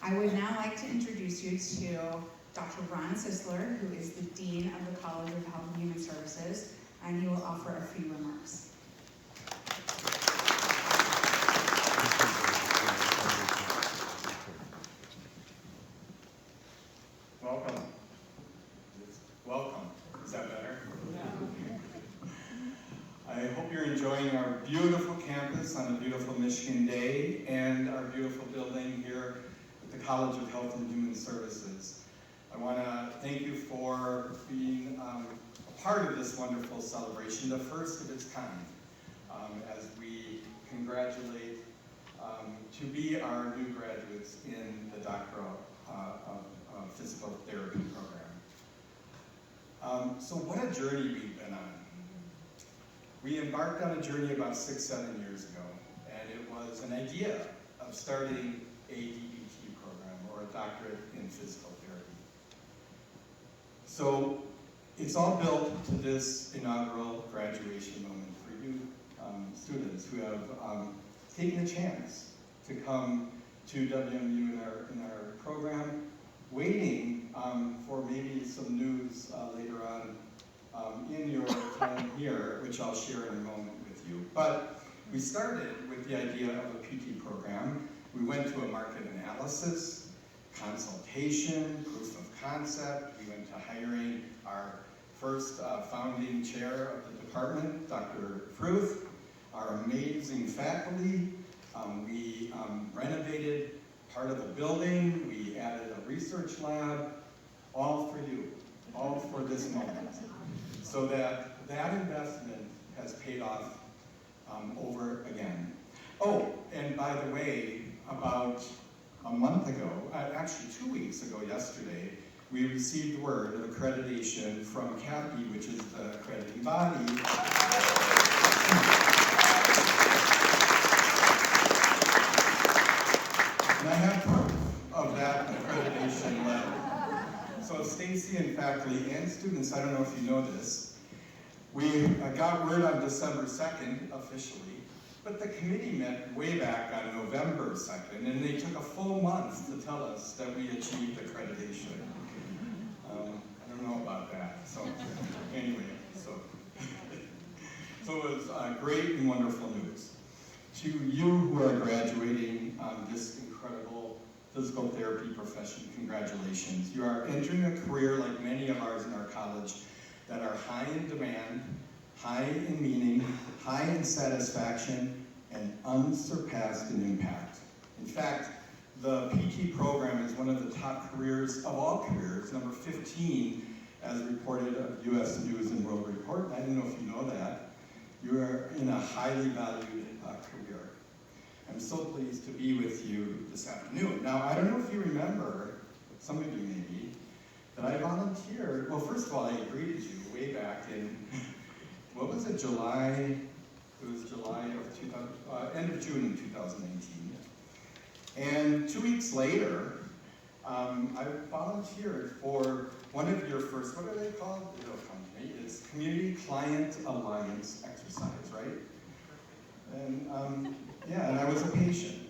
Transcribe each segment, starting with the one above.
I would now like to introduce you to Dr. Ron Sisler, who is the Dean of the College of Health and Human Services, and he will offer a few remarks. Welcome. Welcome. Is that better? Yeah. I hope you're enjoying our beautiful campus on a beautiful Michigan day and our beautiful building here at the College of Health and Human Services. I want to thank you for being a part of this wonderful celebration, the first of its kind, as we congratulate to be our new graduates in the Doctorate of Physical Therapy program. So what a journey we've been on. We embarked on a journey about 6-7 years ago, and it was an idea of starting a DPT program, or a Doctorate in Physical Therapy. So it's all built to this inaugural graduation moment for you students who have taken a chance to come to WMU in our program, waiting for maybe some news later on in your time here, which I'll share in a moment with you. But we started with the idea of a PT program. We went to a market analysis, consultation, proof of concept. We went to hiring our first founding chair of the department, Dr. Fruth, our amazing faculty. We renovated part of the building. We added a research lab, all for you, all for this moment. So that investment has paid off over again. Oh, and by the way, about a month ago, actually 2 weeks ago yesterday, we received word of accreditation from CAPI, which is the accrediting body. And I have proof of that accreditation letter. So Stacy and faculty and students, I don't know if you know this, we got word on December 2nd officially, but the committee met way back on November 2nd, and they took a full month to tell us that we achieved accreditation. I don't know about that, so anyway, so it was great and wonderful news. To you who are graduating this incredible physical therapy profession, congratulations. You are entering a career like many of ours in our college that are high in demand, high in meaning, high in satisfaction, and unsurpassed in impact. In fact, the PT program is one of the top careers of all careers, number 15, as reported of U.S. News and World Report. I don't know if you know that. You are in a highly valued career. I'm so pleased to be with you this afternoon. Now, I don't know if you remember, some of you maybe, that I volunteered. Well, first of all, I greeted you way back in, what was it, July? It was July of end of June in 2019. And 2 weeks later, I volunteered for one of your first, what are they called? It'll come to me. It's Community Client Alliance exercise, right? And yeah, and I was a patient.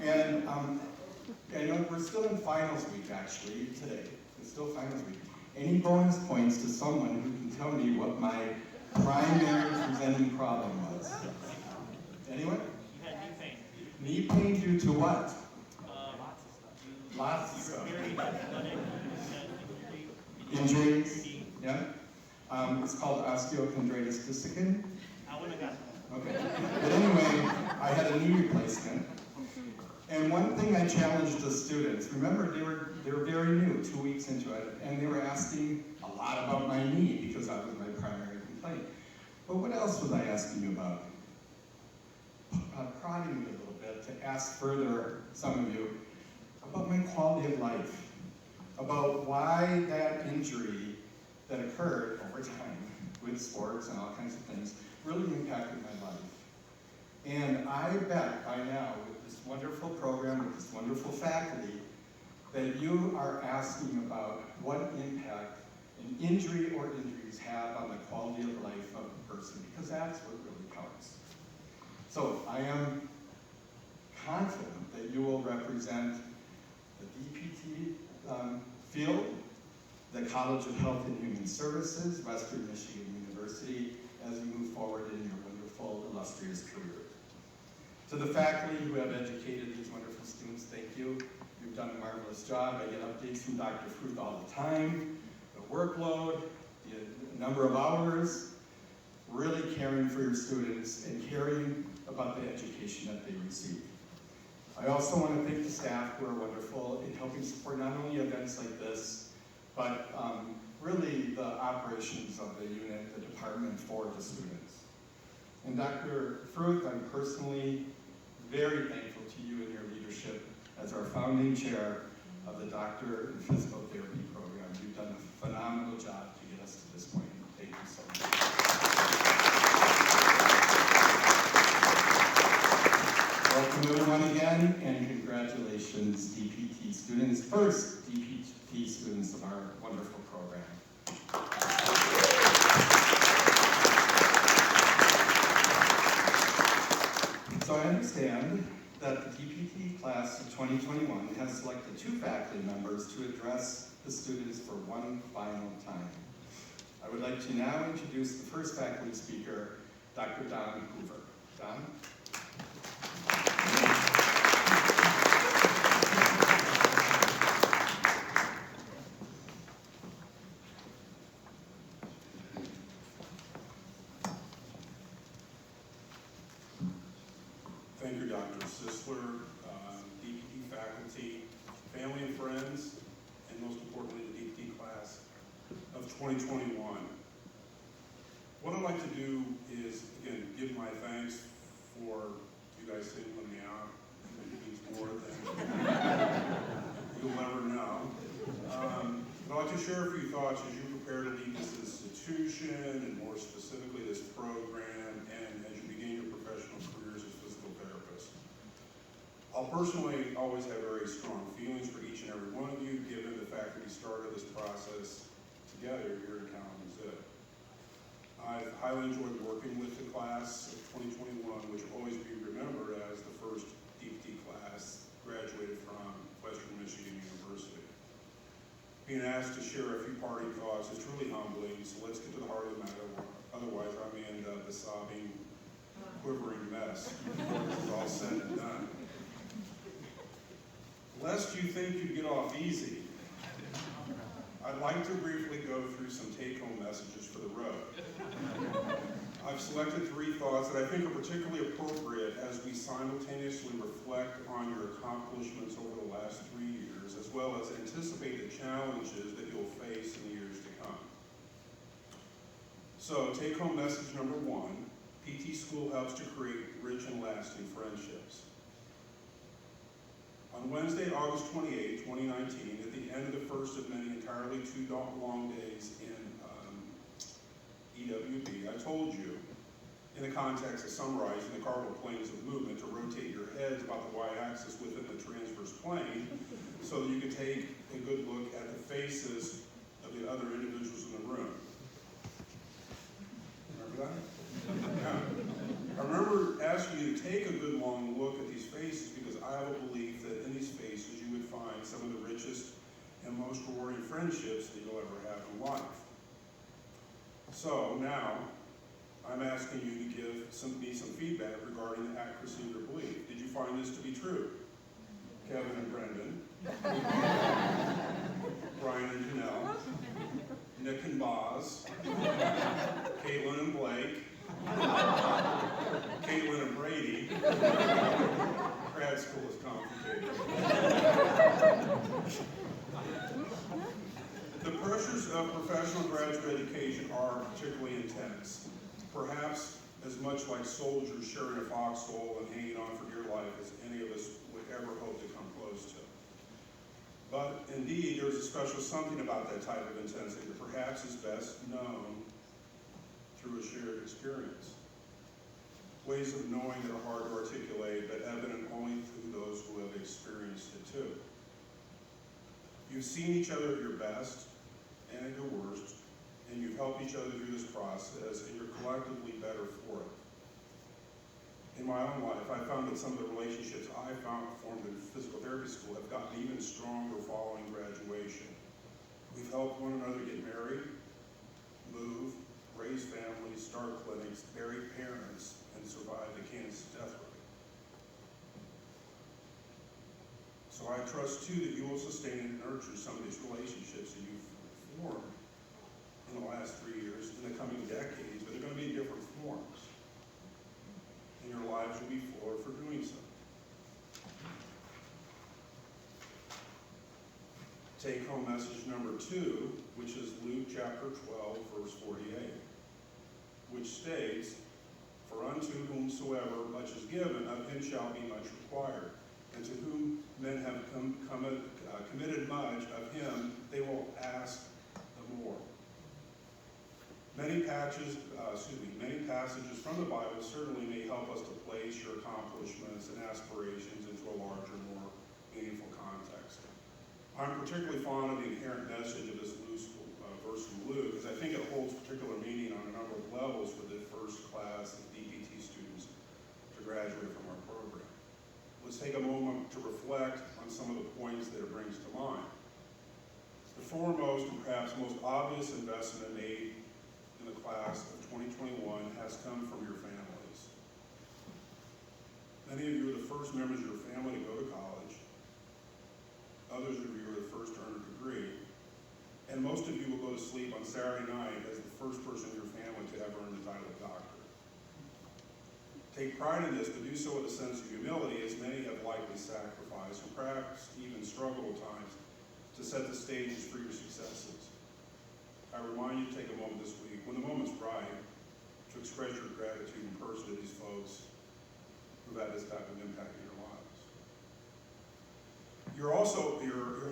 And I know we're still in finals week actually today. It's still finals week. Any bonus points to someone who can tell me what my primary presenting problem was? Anyone? You had knee pain. Knee pain due to what? Lots of stuff. Injuries? Yeah? It's called osteochondritis dissecans. I wouldn't have got that. Okay. But anyway, I had a knee replacement. And one thing I challenged the students, remember they were very new, 2 weeks into it, and they were asking a lot about my knee because that was my primary complaint. But what else was I asking you about? Prodding you a little bit to ask further, some of you, about my quality of life, about why that injury that occurred over time with sports and all kinds of things really impacted my life. And I bet by now, with this wonderful program, with this wonderful faculty, that you are asking about what impact an injury or injuries have on the quality of life of a person, because that's what really counts. So I am confident that you will represent the DPT field, the College of Health and Human Services, Western Michigan University, as you move forward in your wonderful, illustrious career. To the faculty who have educated these wonderful students, thank you. You've done a marvelous job. I get updates from Dr. Fruth all the time. The workload, the number of hours, really caring for your students and caring about the education that they receive. I also want to thank the staff who are wonderful in helping support not only events like this, but really the operations of the unit, the department for the students. And Dr. Fruth, I'm personally very thankful to you and your leadership as our founding chair of the Doctorate in Physical Therapy program. You've done a phenomenal job to get us to this point. Thank you so much. Welcome everyone again, and congratulations DPT students, first DPT students of our wonderful program. So I understand that the DPT class of 2021 has selected 2 faculty members to address the students for one final time. I would like to now introduce the first faculty speaker, Dr. Don Hoover. Don? Thank you, Dr. Sisler, DPT faculty, family and friends, and most importantly, the DPT class of 2021. What I'd like to do is, again, give my thanks for you guys singling me out. It means more than you'll ever know. But I'd like to share a few thoughts as you prepare to leave this institution, and more specifically this program, and as you begin your professional careers as physical therapists. I'll personally always have very strong feelings for each and every one of you, given the fact that we started this process together here in Kalamazoo. I've highly enjoyed working with the class of 2021, which will always be remembered as the first DPT class graduated from Western Michigan University. Being asked to share a few parting thoughts is truly humbling, so let's get to the heart of the matter. Otherwise, I may end up a sobbing, quivering mess before this is all said and done. Lest you think you get off easy, I'd like to briefly go through some take-home messages for the road. I've selected 3 thoughts that I think are particularly appropriate as we simultaneously reflect on your accomplishments over the last 3 years, as well as anticipate the challenges that you'll face in the years to come. So, take-home message number 1, PT school helps to create rich and lasting friendships. On Wednesday, August 28, 2019, at the end of the first of many entirely 2 long days in EWB, I told you, in the context of summarizing the cardinal planes of movement, to rotate your heads about the y-axis within the transverse plane so that you could take a good look at the faces of the other individuals in the room. Remember that? Yeah. I remember asking you to take a good long look at these faces because I have a belief that in these faces you would find some of the richest and most rewarding friendships that you'll ever have in life. So now, I'm asking you to give me some feedback regarding the accuracy of your belief. Did you find this to be true? Kevin and Brendan, Brian and Janelle, Nick and Boz, Caitlin and Blake, Caitlin and Brady. Grad school is complicated. The pressures of professional graduate education are particularly intense, perhaps as much like soldiers sharing a foxhole and hanging on for dear life as any of us would ever hope to come close to. But indeed, there's a special something about that type of intensity that perhaps is best known through a shared experience. Ways of knowing that are hard to articulate, but evident only through those who have experienced it too. You've seen each other at your best and at your worst, and you've helped each other through this process, and you're collectively better for it. in my own life, I found that some of the relationships I found formed in physical therapy school have gotten even stronger following graduation. We've helped one another get married, move, raise families, start clinics, bury parents, and survive the Kansas death rate. So I trust too that you will sustain and nurture some of these relationships that you've formed in the last 3 years, in the coming decades, but they're going to be in different forms. And your lives will be fuller for doing so. Take home message number 2, which is Luke chapter 12, verse 48, which states, "For unto whomsoever much is given, of him shall be much required. And to whom men have committed much, of him they will ask the more." Many passages from the Bible certainly may help us to place your accomplishments and aspirations into a larger, more meaningful context. I'm particularly fond of the inherent message of this verse from Luke, because I think it holds particular meaning on a number of levels for the first class of DPT students to graduate from our program. Let's take a moment to reflect on some of the points that it brings to mind. The foremost and perhaps most obvious investment made in the class of 2021 has come from your families. Many of you are the first members of your family to go to college. Others of you are the first to earn a degree. And most of you will go to sleep on Saturday night as the first person in your family to ever earn the title of doctor. Take pride in this, but do so with a sense of humility, as many have likely sacrificed and perhaps even struggled at times to set the stages for your successes. I remind you to take a moment this week, when the moment's right, to express your gratitude in person to these folks who've had this type of impact in your lives. Your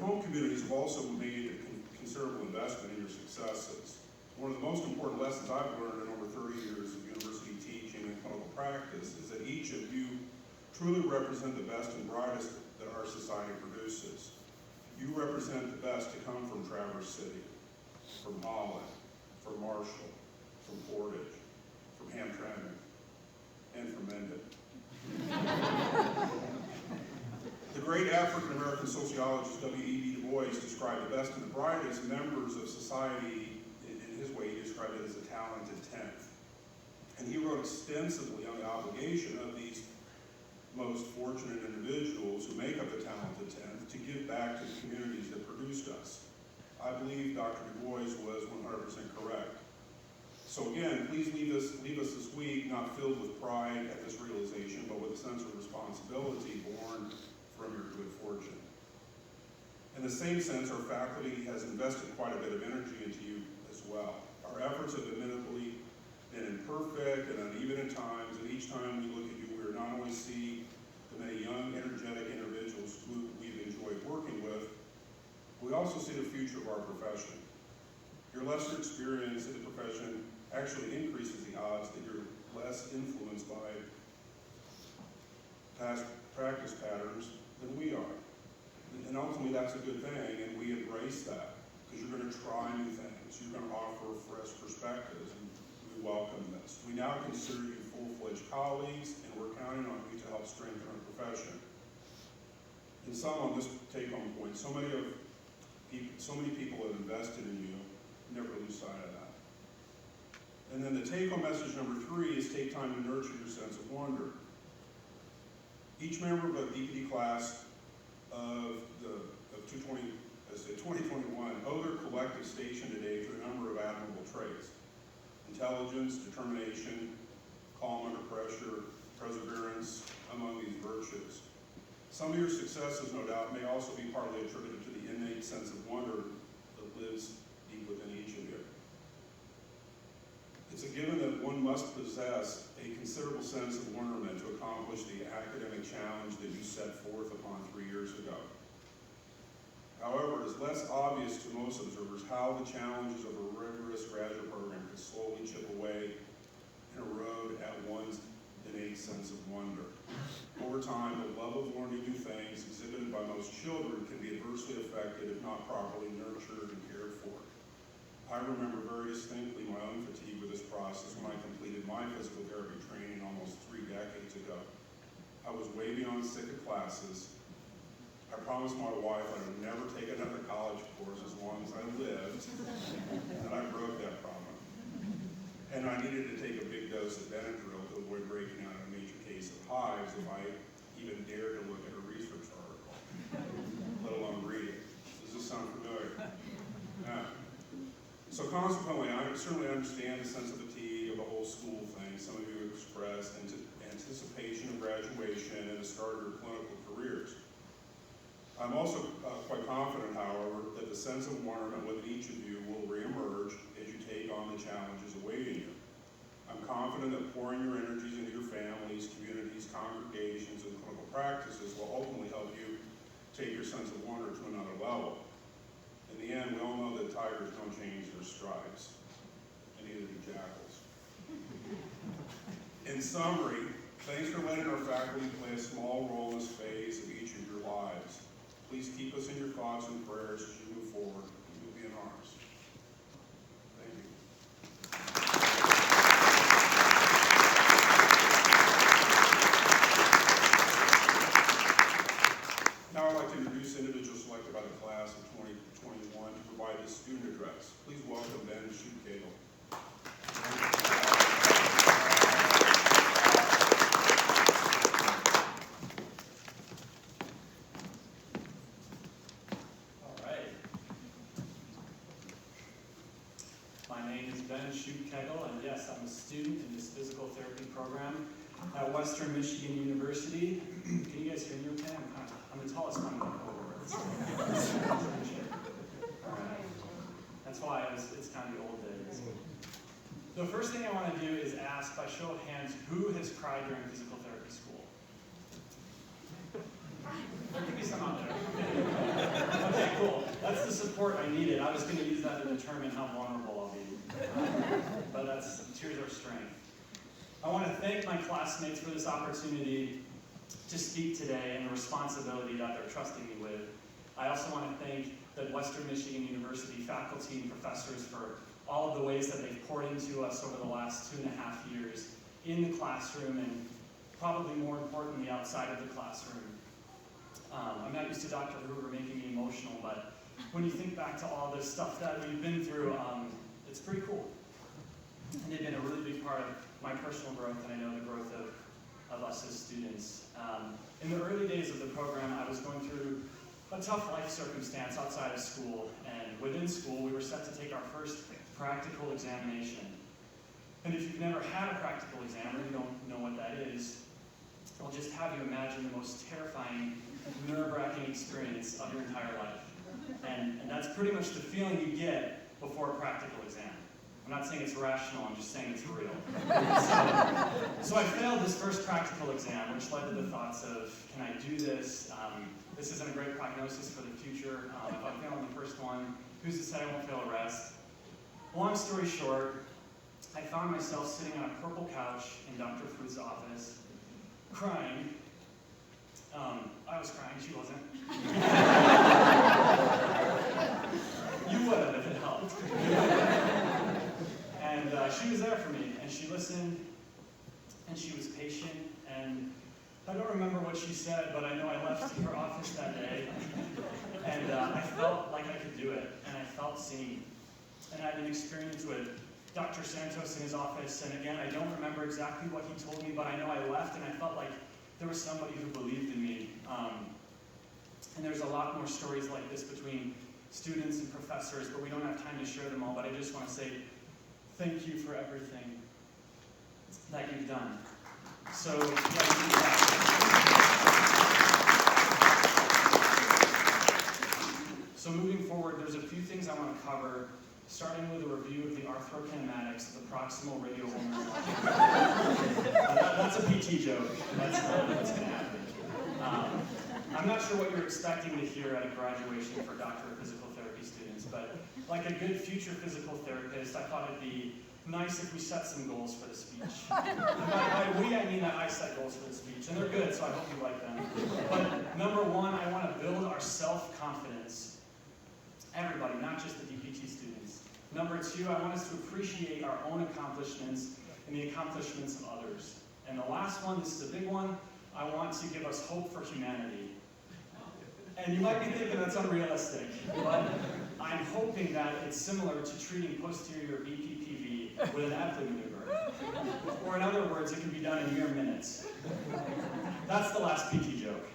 home communities have also made a considerable investment in your successes. One of the most important lessons I've learned in over 30 years of university teaching and clinical practice is that each of you truly represent the best and brightest that our society produces. You represent the best to come from Traverse City, from Holland, from Marshall, from Portage, from Hamtramck, and from Mendon. The great African-American sociologist W.E.B. Du Bois described the best and the brightest members of society, in his way he described it as a talented tenth. And he wrote extensively on the obligation of these most fortunate individuals who make up the talented tenth to give back to the communities that produced us. I believe Dr. Du Bois was 100% correct. So again, please leave us this week not filled with pride at this realization, but with a sense of responsibility born from your good fortune. In the same sense, our faculty has invested quite a bit of energy into you as well. Our efforts have admittedly been imperfect and uneven at times, and each time we look at you, we not only see the many young, energetic individuals who we've enjoyed working with, we also see the future of our profession. Your lesser experience in the profession actually increases the odds that you're less influenced by past practice patterns than we are. And ultimately that's a good thing, and we embrace that, because you're going to try new things. You're going to offer fresh perspectives, and we welcome this. We now consider you full-fledged colleagues, and we're counting on you to help strengthen our profession. In sum, on this take-home point, so many people have invested in you. Never lose sight of that. And then the take-home message number 3 is take time to nurture your sense of wonder. Each member of a DPT class of 2021 owe their collective station today to a number of admirable traits: intelligence, determination, calm under pressure, perseverance, among these virtues. Some of your successes, no doubt, may also be partly attributed to the innate sense of wonder that lives deep within each of you. It's a given that one must possess a considerable sense of wonderment to accomplish the academic challenge that you set forth upon 3 years ago. However, it is less obvious to most observers how the challenges of a rigorous graduate program can slowly chip away and erode at one's innate sense of wonder. Over time, the love of learning new things exhibited by most children can be adversely affected if not properly nurtured and cared for. I remember very distinctly my own fatigue with this process when I completed my physical therapy training almost 3 decades ago. I was way beyond sick of classes. I promised my wife I would never take another college course as long as I lived, and I broke that promise. And I needed to take a big dose of Benadryl to avoid breaking out in a major case of hives if I even dared to look at a research article, let alone read it. Does this sound familiar? Yeah. So consequently, I certainly understand the sense of fatigue of the whole school thing. Some of you expressed anticipation of graduation and the start of your clinical careers. I'm also quite confident, however, that the sense of wonderment within each of you will reemerge as you take on the challenges awaiting you. I'm confident that pouring your energies into your families, communities, congregations, and clinical practices will ultimately help you take your sense of wonder to another level. In the end, we all know that tigers don't change their stripes, and neither do jackals. In summary, thanks for letting our faculty play a small role in this phase of each of your lives. Please keep us in your thoughts and prayers as you move forward. You'll be in ours. Thank you. Now I'd like to introduce individuals selected by the class of 2021 to provide this student address. Please welcome Ben Schuttkegel. My name is Ben Schuttkegel, and yes, I'm a student in this physical therapy program at Western Michigan University. Can you guys hear me okay? I'm the tallest one in the cohort. Alright. That's why it's kind of the old days. The first thing I want to do is ask, by show of hands, who has cried during physical therapy school? There could be some out there. Okay, cool. That's the support I needed. I was going to use that to determine how vulnerable I'll be. But that's tears of strength. I want to thank my classmates for this opportunity to speak today and the responsibility that they're trusting me with. I also want to thank the Western Michigan University faculty and professors for all of the ways that they've poured into us over the last 2.5 years in the classroom and probably more importantly outside of the classroom. I'm not used to Dr. Hoover making me emotional, but when you think back to all this stuff that we've been through, it's pretty cool. And they've been a really big part of my personal growth, and I know the growth of us as students. In the early days of the program, I was going through a tough life circumstance outside of school, and within school, we were set to take our first practical examination. And if you've never had a practical exam, or you don't know what that is, I'll just have you imagine the most terrifying, nerve-wracking experience of your entire life. And that's pretty much the feeling you get before a practical exam. I'm not saying it's rational, I'm just saying it's real. So I failed this first practical exam, which led to the thoughts of, can I do this? This isn't a great prognosis for the future. If I fail on the first one, who's to say I won't fail the rest? Long story short, I found myself sitting on a purple couch in Dr. Fru's office, crying. I was crying, she wasn't. You would have if it helped. And she was there for me, and she listened, and she was patient, and I don't remember what she said, but I know I left her office that day, and I felt like I could do it, and I felt seen. And I had an experience with Dr. Santos in his office, and again, I don't remember exactly what he told me, but I know I left, and I felt like there was somebody who believed in me. And there's a lot more stories like this between students and professors, but we don't have time to share them all, but I just want to say thank you for everything that you've done. So, So moving forward, there's a few things I want to cover, starting with a review of the arthrokinematics of the proximal radiovulnar block. That's a PT joke. That's not what's going to happen. I'm not sure what you're expecting to hear at a graduation for Doctorate of Physical Therapy students, but like a good future physical therapist, I thought it'd be nice if we set some goals for the speech. By we, I mean that I set goals for the speech, and they're good, so I hope you like them. But number one, I want to build our self-confidence. Everybody, not just the DPT students. Number two, I want us to appreciate our own accomplishments and the accomplishments of others. And the last one, this is a big one, I want to give us hope for humanity. And you might be thinking that's unrealistic, but I'm hoping that it's similar to treating posterior BPPV with an Epley maneuver. Or in other words, it can be done in mere minutes. That's the last PT joke.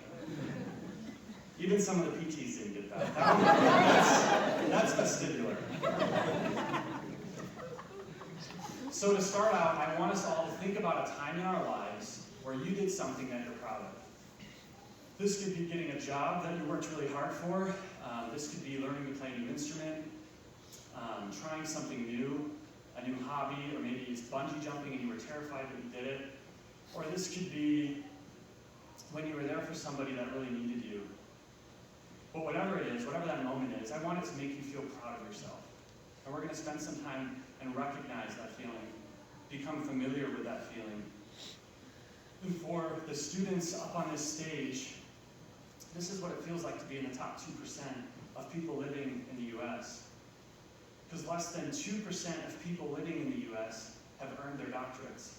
Even some of the PTs didn't get that. That's vestibular. So to start out, I want us all to think about a time in our lives where you did something that you're proud of. This could be getting a job that you worked really hard for. This could be learning to play a new instrument, trying something new, a new hobby, or maybe it's bungee jumping and you were terrified but you did it. Or this could be when you were there for somebody that really needed you. But whatever it is, whatever that moment is, I want it to make you feel proud of yourself. And we're going to spend some time and recognize that feeling, become familiar with that feeling. And for the students up on this stage, this is what it feels like to be in the top 2% of people living in the US. Because less than 2% of people living in the US have earned their doctorates.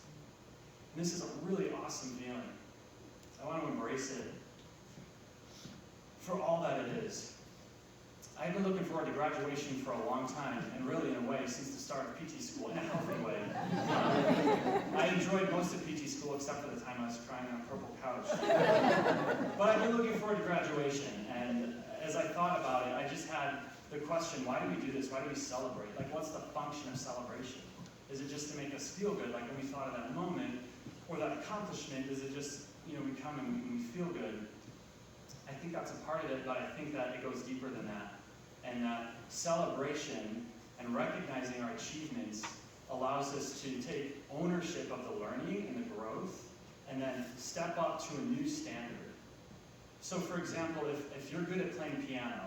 And this is a really awesome feeling. I want to embrace it for all that it is. I've been looking forward to graduation for a long time, and really in a way since the start of PT school, in a healthy way. I enjoyed most of PT school except for the time I was crying on a purple couch. But I've been looking forward to graduation, and as I thought about it, I just had the question, why do we do this? Why do we celebrate? Like, what's the function of celebration? Is it just to make us feel good, like when we thought of that moment, or that accomplishment? Is it just, we come and we feel good? I think that's a part of it, but I think that it goes deeper than that. And that celebration and recognizing our achievements allows us to take ownership of the learning and the growth, and then step up to a new standard. So for example, if you're good at playing piano,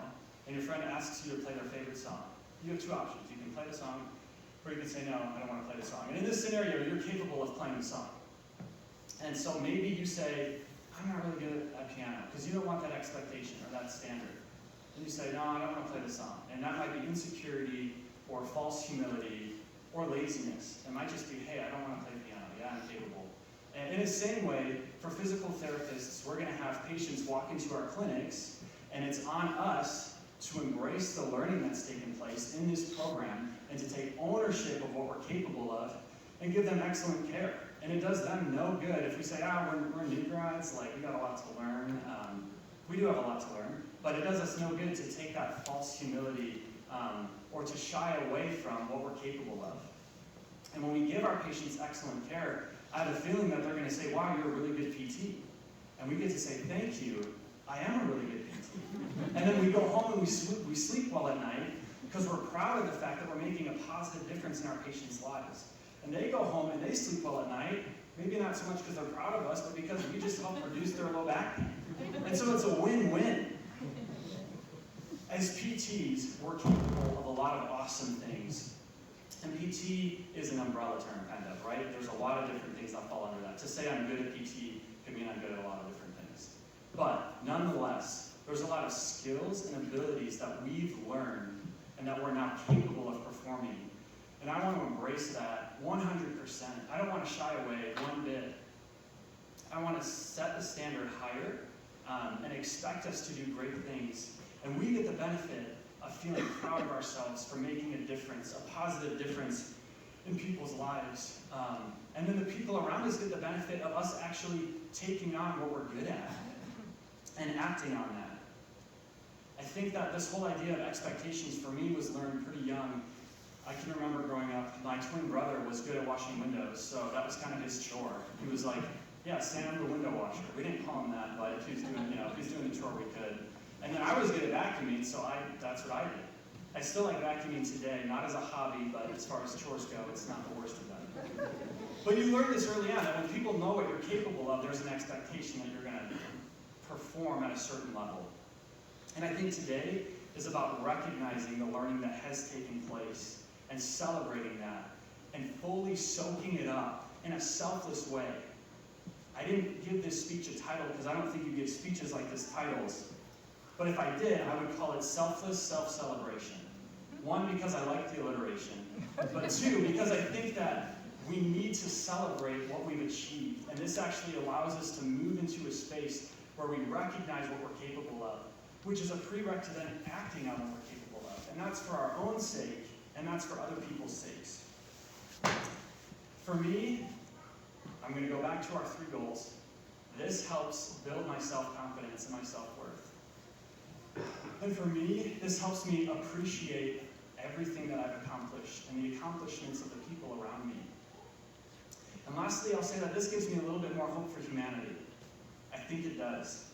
and your friend asks you to play their favorite song, you have two options. You can play the song, or you can say, no, I don't want to play the song. And in this scenario, you're capable of playing the song. And so maybe you say, I'm not really good at piano, because you don't want that expectation or that standard. And you say, no, I don't want to play the song. And that might be insecurity, or false humility, or laziness. It might just be, hey, I don't want to play piano. Yeah, I'm capable. And in the same way, for physical therapists, we're going to have patients walk into our clinics, and it's on us to embrace the learning that's taken place in this program, and to take ownership of what we're capable of, and give them excellent care. And it does them no good if we say, we're new grads, like we got a lot to learn. We do have a lot to learn, but it does us no good to take that false humility or to shy away from what we're capable of. And when we give our patients excellent care, I have a feeling that they're going to say, wow, you're a really good PT. And we get to say, thank you, I am a really good PT. And then we go home and we sleep well at night because we're proud of the fact that we're making a positive difference in our patients' lives. And they go home and they sleep well at night, maybe not so much because they're proud of us, but because we just help reduce their low back pain. And so it's a win-win. As PTs, we're capable of a lot of awesome things. And PT is an umbrella term, kind of, right? There's a lot of different things that fall under that. To say I'm good at PT could mean I'm good at a lot of different things. But nonetheless, there's a lot of skills and abilities that we've learned and that we're now capable of performing. And I want to embrace that 100%. I don't want to shy away one bit. I want to set the standard higher and expect us to do great things. And we get the benefit of feeling proud of ourselves for making a difference, a positive difference in people's lives. And then the people around us get the benefit of us actually taking on what we're good at and acting on that. I think that this whole idea of expectations for me was learned pretty young. I can remember growing up, my twin brother was good at washing windows, so that was kind of his chore. He was like, yeah, stand the window washer. We didn't call him that, but if he was doing, if he was doing the chore, we could. And then I was good at vacuuming, so that's what I did. I still like vacuuming today, not as a hobby, but as far as chores go, it's not the worst of them. But you learn this early on, that when people know what you're capable of, there's an expectation that you're going to perform at a certain level. And I think today is about recognizing the learning that has taken place and celebrating that and fully soaking it up in a selfless way. I didn't give this speech a title because I don't think you give speeches like this titles. But if I did, I would call it Selfless Self-Celebration. One, because I like the alliteration, but two, because I think that we need to celebrate what we've achieved, and this actually allows us to move into a space where we recognize what we're capable of, which is a prerequisite to then acting on what we're capable of, and that's for our own sake, and that's for other people's sakes. For me, I'm going to go back to our 3 goals. This helps build my self-confidence and my self-worth. And for me, this helps me appreciate everything that I've accomplished and the accomplishments of the people around me. And lastly, I'll say that this gives me a little bit more hope for humanity. I think it does.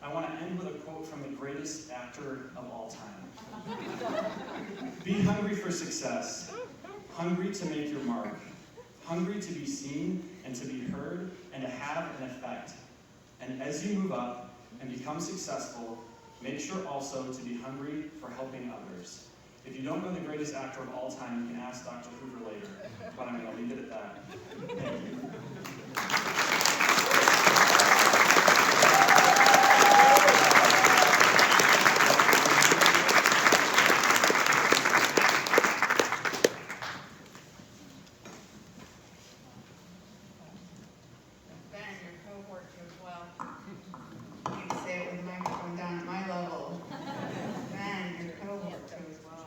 I want to end with a quote from the greatest actor of all time. Be hungry for success, hungry to make your mark, hungry to be seen and to be heard and to have an effect. And as you move up and become successful, make sure also to be hungry for helping others. If you don't know the greatest actor of all time, you can ask Dr. Hoover later, but I'm going to leave it at that. Thank you. Ben, your cohort too as well. You can say it with the microphone down at my level. Ben, your cohort too as well.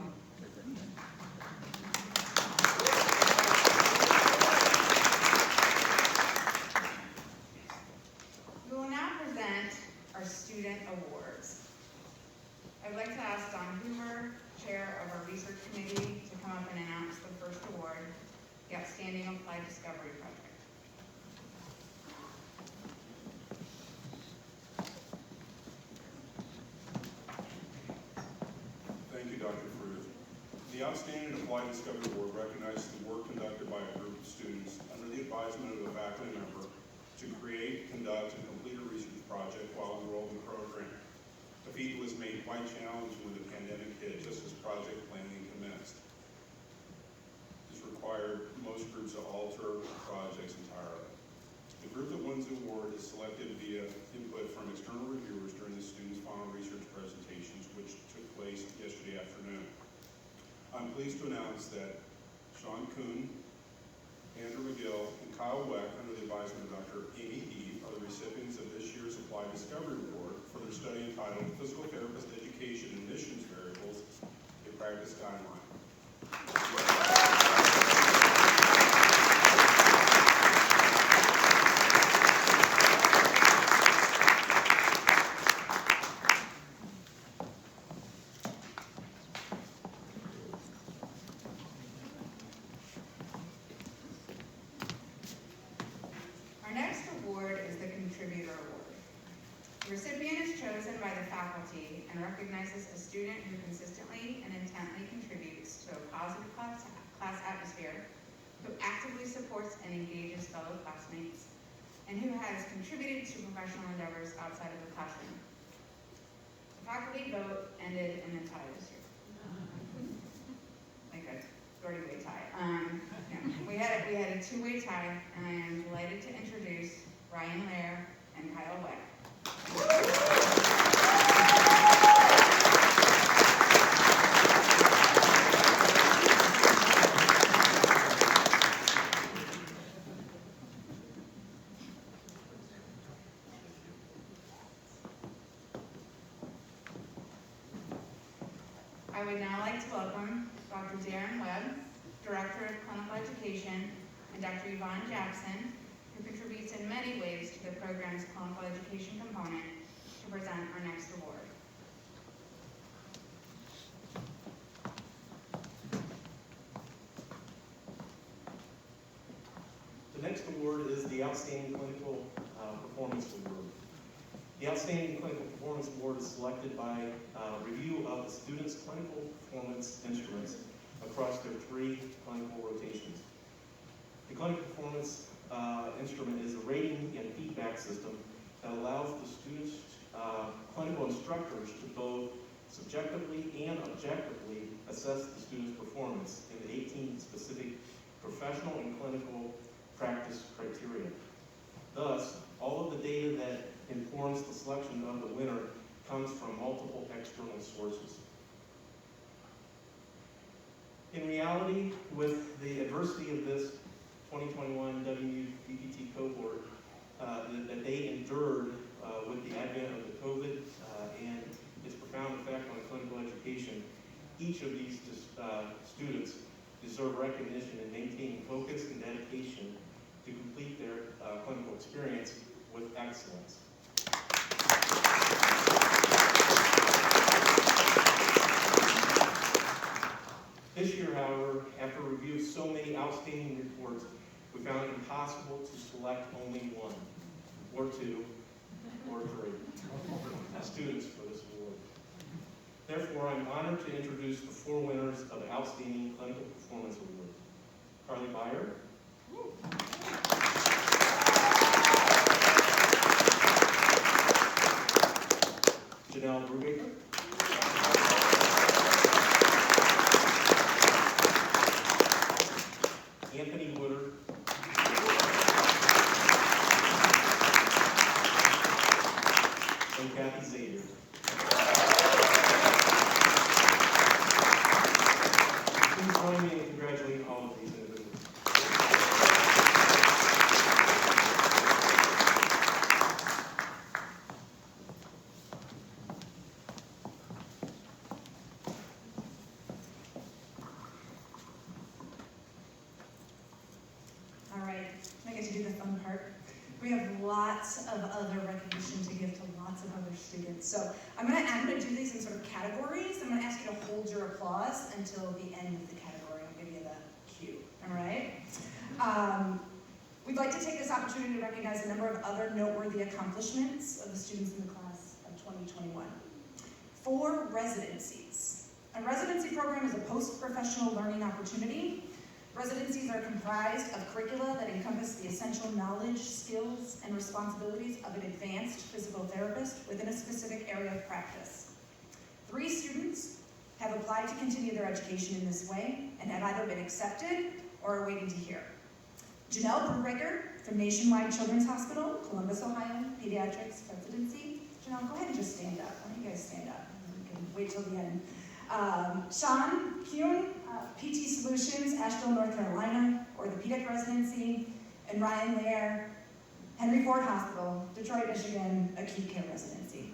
We will now present our student awards. I'd like to ask Don Hoover, Chair of our Research Committee, to come up and announce the first award, the Outstanding Applied Discovery Project. Thank you, Dr. Fruth. The Outstanding Applied Discovery Award recognizes the work conducted by a group of students under the advisement of a faculty member to create, conduct, and complete a research project while enrolled in the program. The feat was made quite challenging when the pandemic hit, just as project planning commenced. This required most groups to alter projects entirely. The group that wins the award is selected via input from external reviewers during the students' final research presentations, which took place yesterday afternoon. I'm pleased to announce that Sean Kuhn, Andrew McGill, and Kyle Weck, under the advisement of Dr. Amy Eve, are the recipients of this year's Applied Discovery Award for their study entitled Physical Therapist Education and Admissions Variables, a Practice Guideline. Our next award is the Contributor Award. The recipient is chosen by the faculty and recognizes a student who consistently and intently contributes to a positive class atmosphere, who actively supports and engages fellow classmates, and who has contributed to professional endeavors outside of the classroom. The faculty vote ended in a tie this year. Like a 30-way tie. We had a 2-way tie, and I am delighted to introduce Ryan Lair and Kyle Weck. I would now like to welcome Dr. Darren Webb, Director of Clinical Education, and Dr. Yvonne Jackson, who contributes in many ways to the program's clinical education component, to present our next award. The next award is the Outstanding Clinical Performance Award. The Outstanding Clinical Performance Award is selected by review of the students' clinical performance instruments across their 3 clinical rotations. The clinical performance instrument is a rating and feedback system that allows the students, clinical instructors, to both subjectively and objectively assess the student's performance in the 18 specific professional and clinical practice criteria. Thus, all of the data that informs the selection of the winner comes from multiple external sources. In reality, with the adversity of this 2021 WMU DPT cohort that they endured with the advent of the COVID and its profound effect on clinical education, each of these students deserve recognition in maintaining focus and dedication to complete their clinical experience with excellence. This year, however, after a review of so many outstanding reports, we found it impossible to select only one, or two, or three students for this award. Therefore, I'm honored to introduce the 4 winners of the Outstanding Clinical Performance Award. Carly Byer, Janelle Brubaker, Anthony Woodard, and Kathy Xavier. Please join me in congratulating all of these individuals. All right, I get to do the fun part. We have lots of other recognition to give to lots of other students. So I'm gonna do these in sort of categories. I'm gonna ask you to hold your applause until the end of the category. I'll give you the cue, all right? We'd like to take this opportunity to recognize a number of other noteworthy accomplishments of the students in the class of 2021. 4 residencies. A residency program is a post-professional learning opportunity. Residencies are comprised of curricula that encompass the essential knowledge, skills, and responsibilities of an advanced physical therapist within a specific area of practice. 3 students have applied to continue their education in this way and have either been accepted or are waiting to hear. Janelle Brubaker from Nationwide Children's Hospital, Columbus, Ohio, Pediatrics Residency. Janelle, go ahead and just stand up. Why don't you guys stand up? We can wait till the end. Sean Kuhn, PT Solutions, Asheville, North Carolina, Orthopedic Residency, and Ryan Lair, Henry Ford Hospital, Detroit, Michigan, Acute Care Residency.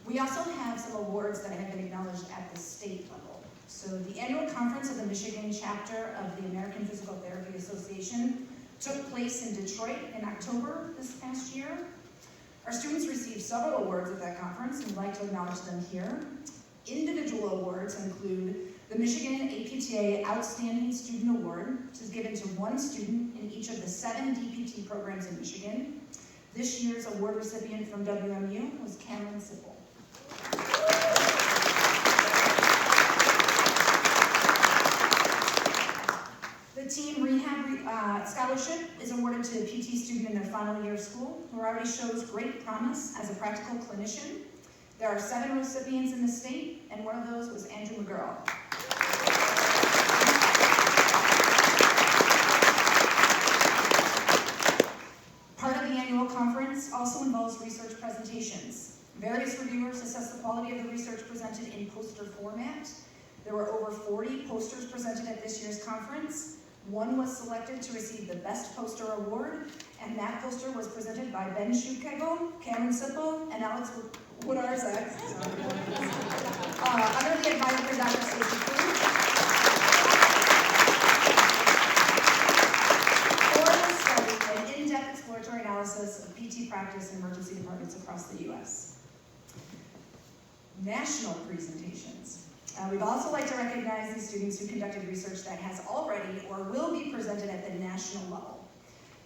We also have some awards that have been acknowledged at the state level. So the annual conference of the Michigan chapter of the American Physical Therapy Association took place in Detroit in October this past year. Our students received several awards at that conference, and we'd like to acknowledge them here. Individual awards include the Michigan APTA Outstanding Student Award, which is given to 1 student in each of the 7 DPT programs in Michigan. This year's award recipient from WMU was Cameron Sipple. The Team Rehab Scholarship is awarded to a PT student in their final year of school who already shows great promise as a practical clinician. There are 7 recipients in the state, and one of those was Andrew McGurl. Part of the annual conference also involves research presentations. Various reviewers assess the quality of the research presented in poster format. There were over 40 posters presented at this year's conference. 1 was selected to receive the Best Poster Award, and that poster was presented by Ben Schukegel, Cameron Sipple, and Alex Woodarzak, under the advisory of Dr. Stacy Cruz. For this study, an in-depth exploratory analysis of PT practice in emergency departments across the U.S. National presentations. We'd also like to recognize these students who conducted research that has already or will be presented at the national level.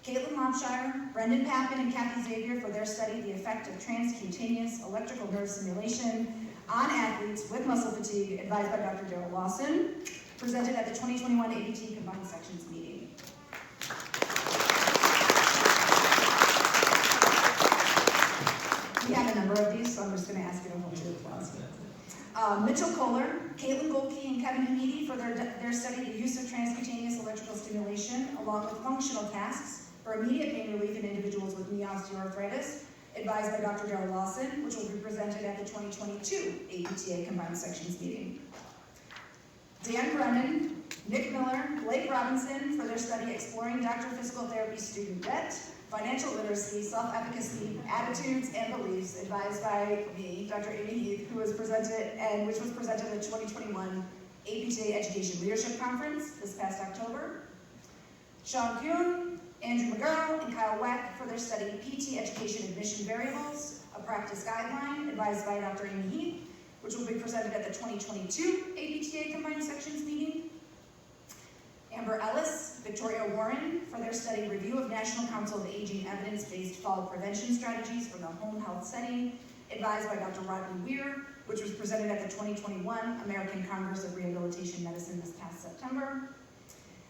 Caitlin Lobshire, Brendan Pappin, and Kathy Xavier for their study, The Effect of Transcutaneous Electrical Nerve Stimulation on Athletes with Muscle Fatigue, advised by Dr. Darrell Lawson, presented at the 2021 ABT Combined Sections meeting. We have a number of these, so I'm just going to ask you to hold your applause. Mitchell Kohler, Caitlin Goldkey, and Kevin Hamidi for their study, The Use of Transcutaneous Electrical Stimulation, along with functional tasks for immediate pain relief in individuals with knee osteoarthritis, advised by Dr. Darrell Lawson, which will be presented at the 2022 APTA Combined Sections meeting. Dan Brennan, Nick Miller, Blake Robinson for their study Exploring Doctor of Physical Therapy Student Debt, Financial Literacy, Self-Efficacy, Attitudes, and Beliefs, advised by me, Dr. Amy Heath, which was presented at the 2021 APTA Education Leadership Conference this past October. Sean Kuhn, Andrew McGurl, and Kyle Weck for their study PT Education Admission Variables, a Practice Guideline, advised by Dr. Amy Heath, which will be presented at the 2022 APTA Combined Sections meeting. Amber Ellis, Victoria Warren for their study Review of National Council of Aging Evidence-Based Fall Prevention Strategies for the Home Health Setting, advised by Dr. Rodney Weir, which was presented at the 2021 American Congress of Rehabilitation Medicine this past September.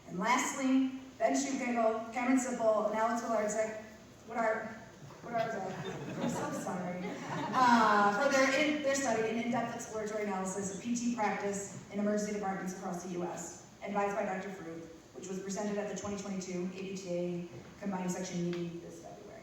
And lastly, Ben Schuhkegel, Cameron Sippel, and Alex Willarczyk, I'm so sorry, for their study in in-depth exploratory analysis of PT practice in emergency departments across the U.S., advised by Dr. Fruth, which was presented at the 2022 APTA Combined Section meeting this February.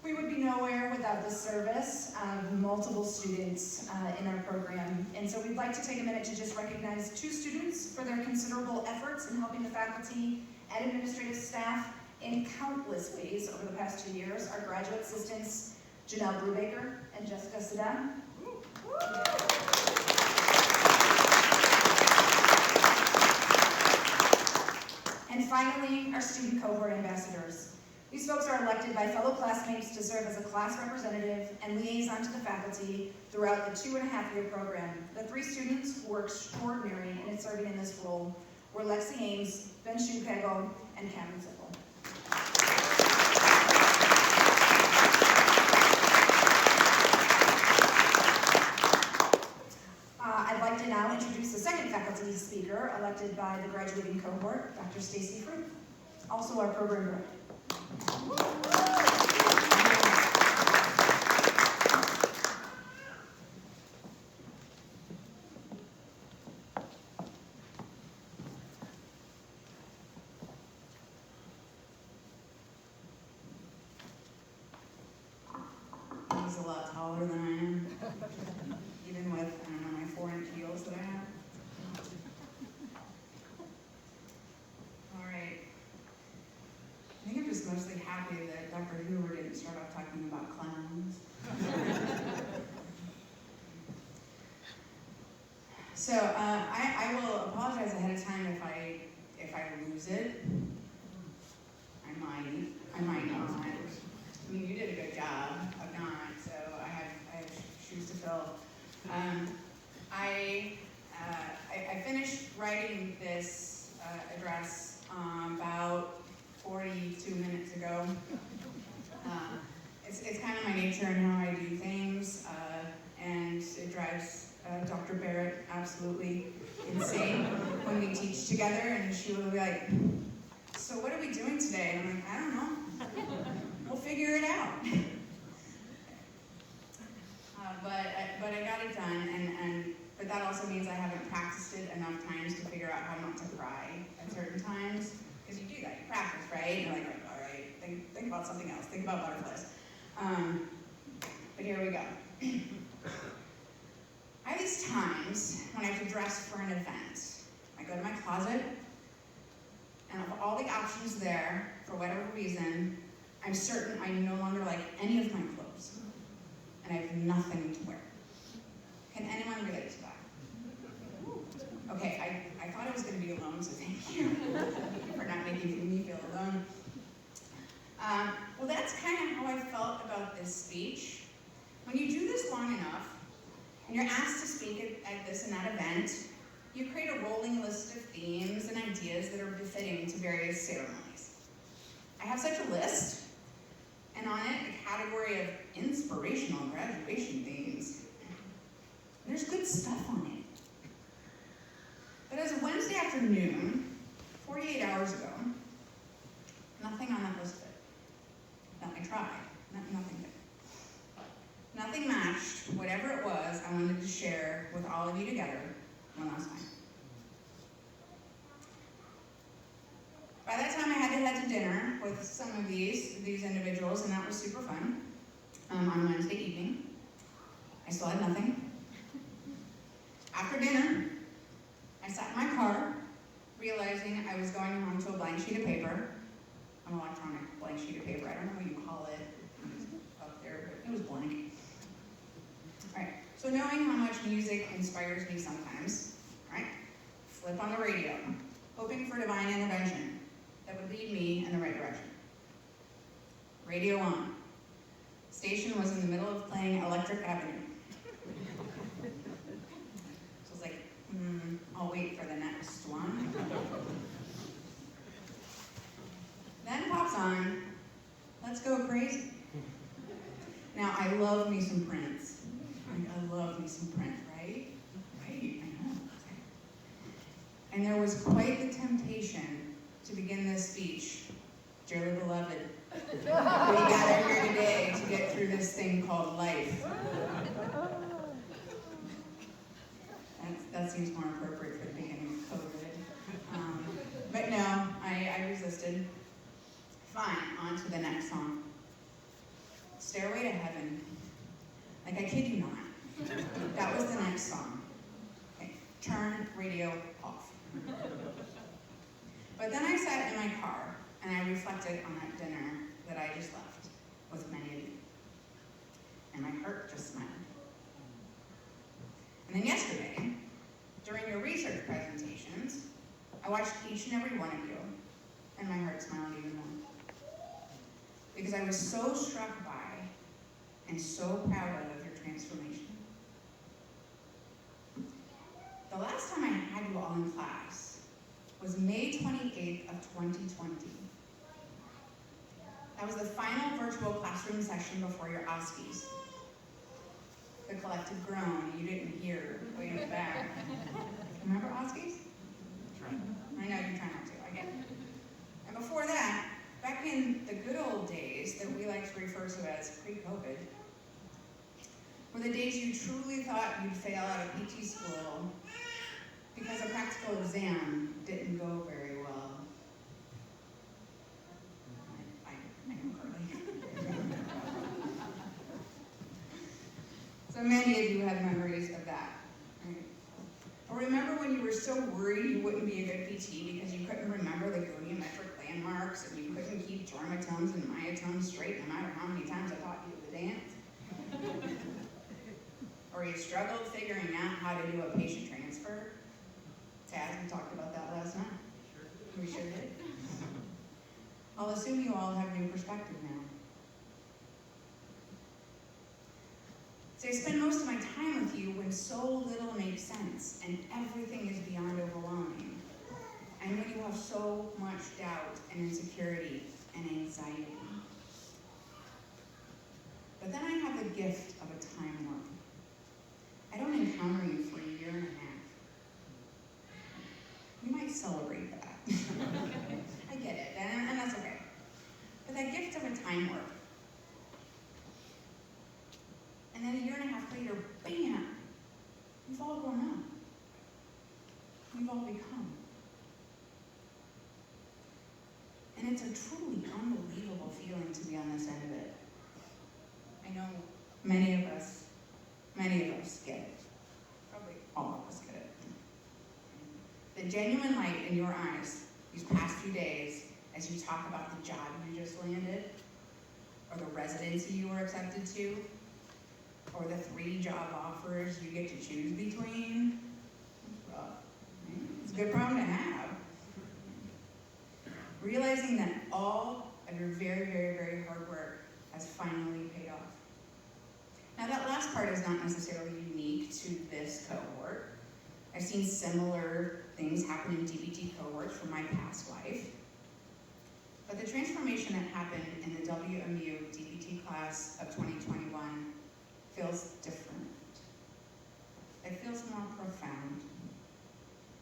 We would be nowhere without the service of multiple students in our program, and so we'd like to take a minute to just recognize 2 students for their considerable efforts in helping the faculty and administrative staff in countless ways over the past 2 years. Our graduate assistants, Janelle Brubaker and Jessica Sedan. And finally, our student cohort ambassadors. These folks are elected by fellow classmates to serve as a class representative and liaison to the faculty throughout the 2.5-year program. The 3 students who were extraordinary in serving in this role were Lexi Ames, Ben Schuhkegel, and Cameron Sippel. I'd like to now introduce the second faculty speaker elected by the graduating cohort, Dr. Stacy Fruth, also our program director. He's a lot taller than I am, even with, I don't know, my 4-inch heels that I have. All right. I think I'm just mostly happy that Dr. Hoover didn't start off talking about clowns. So I will apologize ahead of time if I lose it. I might not. I mean, you did a good job of not, so I have shoes to fill. I finished writing this address about 42 minutes ago. It's kind of my nature and how I do things, and it drives Dr. Barrett absolutely insane when we teach together, and she will be like, "So what are we doing today?" And I'm like, "I don't know. We'll figure it out." But I got it done, but that also means I haven't practiced it enough times to figure out how not to cry at certain times, because you do that, you practice, right? And you're like, all right, think about something else, think about butterflies. But here we go. I have these times when I have to dress for an event. I go to my closet, and of all the options there, for whatever reason, I'm certain I no longer like any of my clothes, and I have nothing to wear. Can anyone relate to that? Okay, I thought I was going to be alone, so thank you for not making me feel alone. Well, that's kind of how I felt about this speech. When you do this long enough, and you're asked to speak at this and that event, you create a rolling list of themes and ideas that are befitting to various ceremonies. I have such a list, and on it, a category of inspirational graduation themes. There's good stuff on it. But as of Wednesday afternoon, 48 hours ago, nothing on that list fit. I tried. Nothing fit. Nothing matched whatever it was I wanted to share with all of you together one last time. dinner with some of these individuals, and that was super fun, on Wednesday evening. I still had nothing. After dinner, I sat in my car, realizing I was going home to a blank sheet of paper, an electronic blank sheet of paper. I don't know what you call it up there, but it was blank. All right, so knowing how much music inspires me sometimes, right? Flip on the radio, hoping for divine intervention that would lead me in the right direction. Radio on. Station was in the middle of playing Electric Avenue. So I was like, I'll wait for the next one. Then pops on, Let's Go Crazy. Now, I love me some Prince. I love me some Prince, right? Right, I know. And there was quite the temptation to begin this speech. Dearly beloved, we gather here today to get through this thing called life. That seems more appropriate for the beginning of COVID. But no, I resisted. Fine, on to the next song. Stairway to Heaven. Like, I kid you not. That was the next song. Okay, turn radio off. But then I sat in my car and I reflected on that dinner that I just left with many of you. And my heart just smiled. And then yesterday, during your research presentations, I watched each and every one of you, and my heart smiled even more. Because I was so struck by and so proud of your transformation. The last time I had you all in class was May 28th of 2020. That was the final virtual classroom session before your OSCEs. The collective groan you didn't hear way in the back. Remember OSCEs? I know you try not to, I get it. And before that, back in the good old days that we like to refer to as pre-COVID, were the days you truly thought you'd fail out of PT school because a practical exam didn't go very well. I know, Carly. So many of you have memories of that. Right? Or remember when you were so worried you wouldn't be a good PT because you couldn't remember the goniometric landmarks and you couldn't keep jormatomes and myotomes straight no matter how many times I taught you the dance? Or you struggled figuring out how to do a patient transfer? Taz, we talked about that last night. We sure did. I'll assume you all have new perspective now. So I spend most of my time with you when so little makes sense and everything is beyond overwhelming. And when you have so much doubt and insecurity and anxiety. But then I have the gift of a time warp. I don't encounter you for a year and a half. We might celebrate that. I get it, and that's okay. But that gift of a time warp. And then a year and a half later, bam, we've all grown up. We've all become. And it's a truly unbelievable feeling to be on this end of it. I know many of us get it. Probably all of us get it. The genuine light in your eyes these past few days as you talk about the job you just landed, or the residency you were accepted to, or the 3 job offers you get to choose between. It's rough. It's a good problem to have. Realizing that all of your very, very, very hard work has finally paid off. Now that last part is not necessarily unique to this cohort. I've seen similar things happen in DBT cohorts from my past life. But the transformation that happened in the WMU DBT class of 2021 feels different. It feels more profound.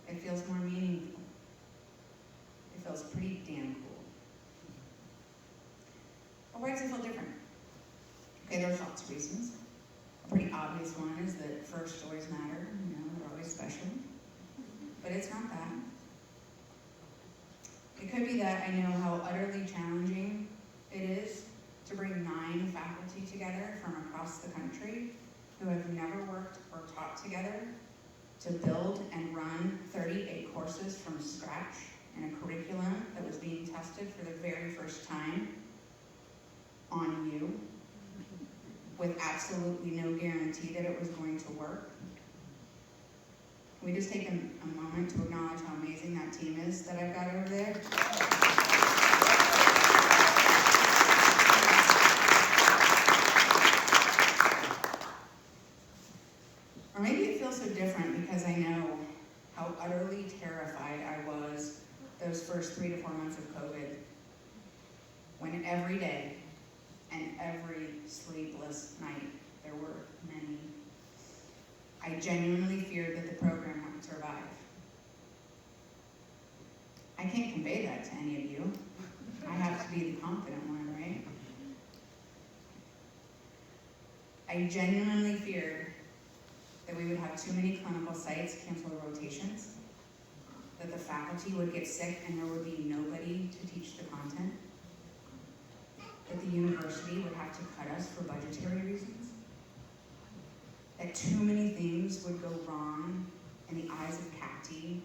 It feels more meaningful. It feels pretty damn cool. But why does it feel different? Okay, there's lots of reasons. A pretty obvious one is that first always matter, they're always special. But it's not that. It could could be that I know how utterly challenging it is to bring 9 faculty together from across the country who have never worked or taught together to build and run 38 courses from scratch in a curriculum that was being tested for the very first time on you, with absolutely no guarantee that it was going to work. Can we just take a moment to acknowledge how amazing that team is that I've got over there? Or maybe it feels so different because I know how utterly terrified I was those first 3 to 4 months of COVID, when every day and every sleepless night, there were many, I genuinely feared that the program wouldn't survive. I can't convey that to any of you. I have to be the confident one, right? I genuinely feared that we would have too many clinical sites cancel rotations, that the faculty would get sick and there would be nobody to teach the content, that the university would have to cut us for budgetary reasons, that too many things would go wrong in the eyes of CAPT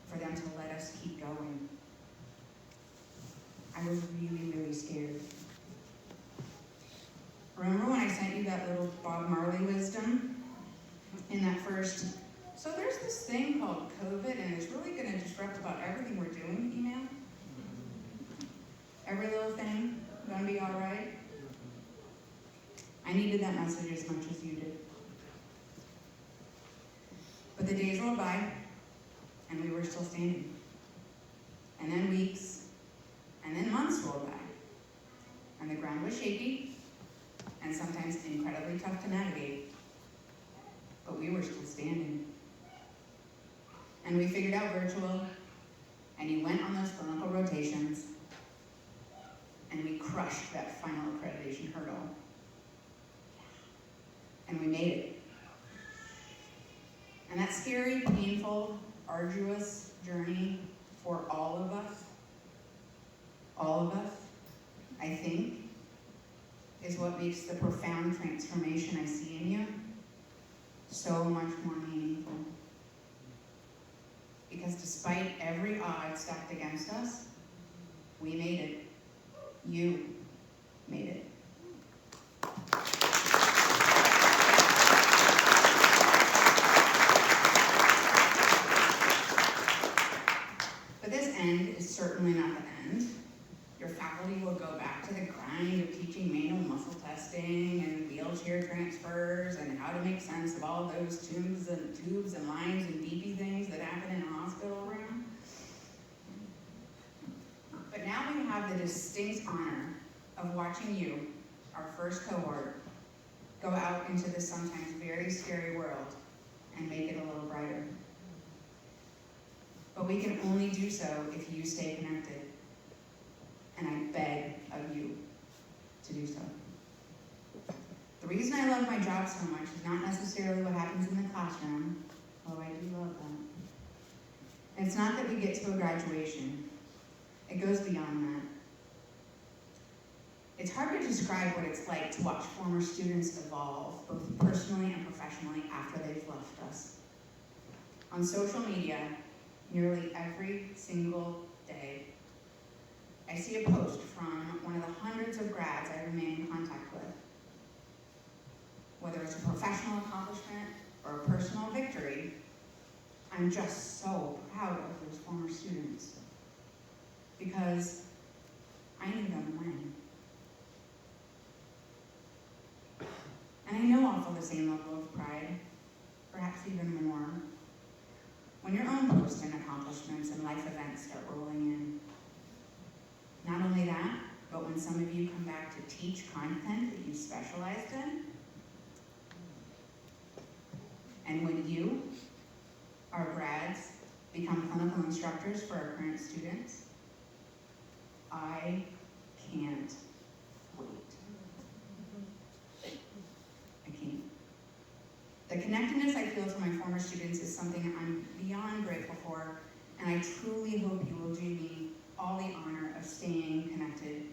for them to let us keep going. I was really, really scared. Remember when I sent you that little Bob Marley wisdom in that first, so there's this thing called COVID and it's really going to disrupt about everything we're doing email? Every little thing going to be all right? I needed that message as much as you did. But the days rolled by and we were still standing. And then weeks, and then months rolled by. And the ground was shaky and sometimes incredibly tough to navigate. But we were still standing. And we figured out virtual, and you went on those clinical rotations, and we crushed that final accreditation hurdle. And we made it. And that scary, painful, arduous journey for all of us, I think, is what makes the profound transformation I see in you so much more meaningful. Because despite every odd stacked against us, we made it. You made it. But this end is certainly not the end. Your faculty will go back to the grind of teaching manual muscle testing and wheelchair transfers and how to make sense of all those tubes and lines and beepy things that happen in a hospital room. But now we have the distinct honor of watching you, our first cohort, go out into this sometimes very scary world and make it a little brighter. But we can only do so if you stay connected. And I beg of you to do so. The reason I love my job so much is not necessarily what happens in the classroom, although I do love that. And it's not that we get to a graduation. It goes beyond that. It's hard to describe what it's like to watch former students evolve, both personally and professionally, after they've left us. On social media, nearly every single day, I see a post from one of the hundreds of grads I remain in contact with. Whether it's a professional accomplishment or a personal victory, I'm just so proud of those former students. Because I knew them when. And I know I'll feel the same level of pride, perhaps even more, when your own posts and accomplishments and life events start rolling in. Not only that, but when some of you come back to teach content that you specialized in, and when you, our grads, become clinical instructors for our current students, I can't wait. I can't. The connectedness I feel to my former students is something I'm beyond grateful for, and I truly hope you will do me all the honor of staying connected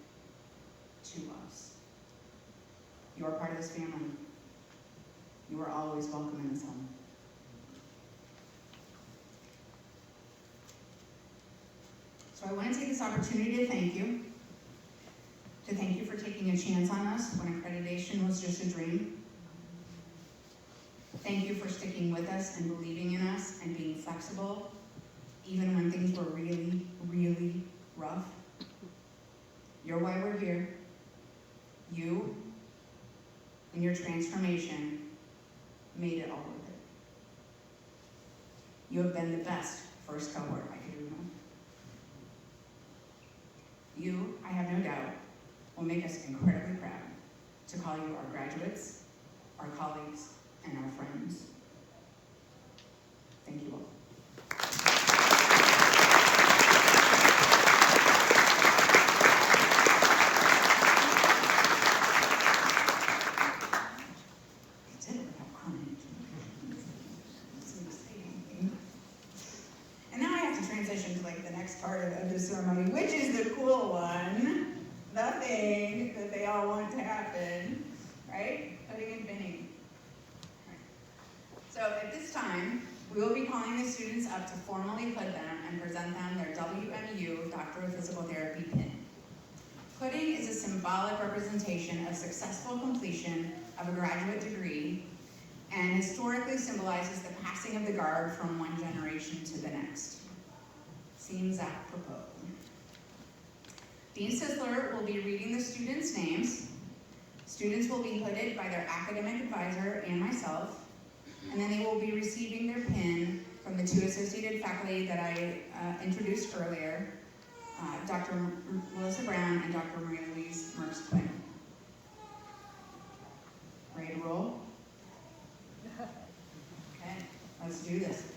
to us. You are part of this family. You are always welcome in this home. So I want to take this opportunity to thank you. To thank you for taking a chance on us when accreditation was just a dream. Thank you for sticking with us and believing in us and being flexible, even when things were really, really rough. You're why we're here. You and your transformation made it all worth it. You have been the best first cohort I could remember. You, I have no doubt, will make us incredibly proud to call you our graduates, our colleagues, and our friends. Thank you all. I did it without crying. It's so exciting. And now I have to transition to like the next part of the ceremony, which is the cool one. The thing that they all want to happen, right? Putting and pinning. So at this time, we will be calling the students up to formally put them and present them their WMU Doctorate of Physical Therapy pin. Pudding is a symbolic representation of successful completion of a graduate degree and historically symbolizes the passing of the guard from one generation to the next. Seems apropos. Dean Sisler will be reading the students' names. Students will be hooded by their academic advisor and myself, and then they will be receiving their pin from the two associated faculty that I introduced earlier, Dr. Melissa Brown and Dr. Maria Louise Merks-Quinn. Ready to roll? Okay, let's do this.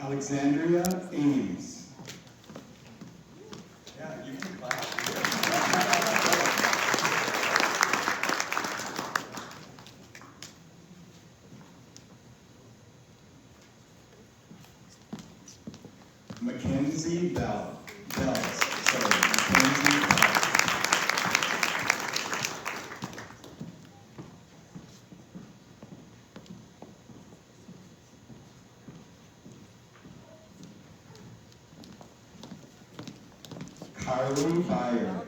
Alexandria Ames. Yeah, you can clap. Mackenzie Bells. Mackenzie Bells. Carly Fire.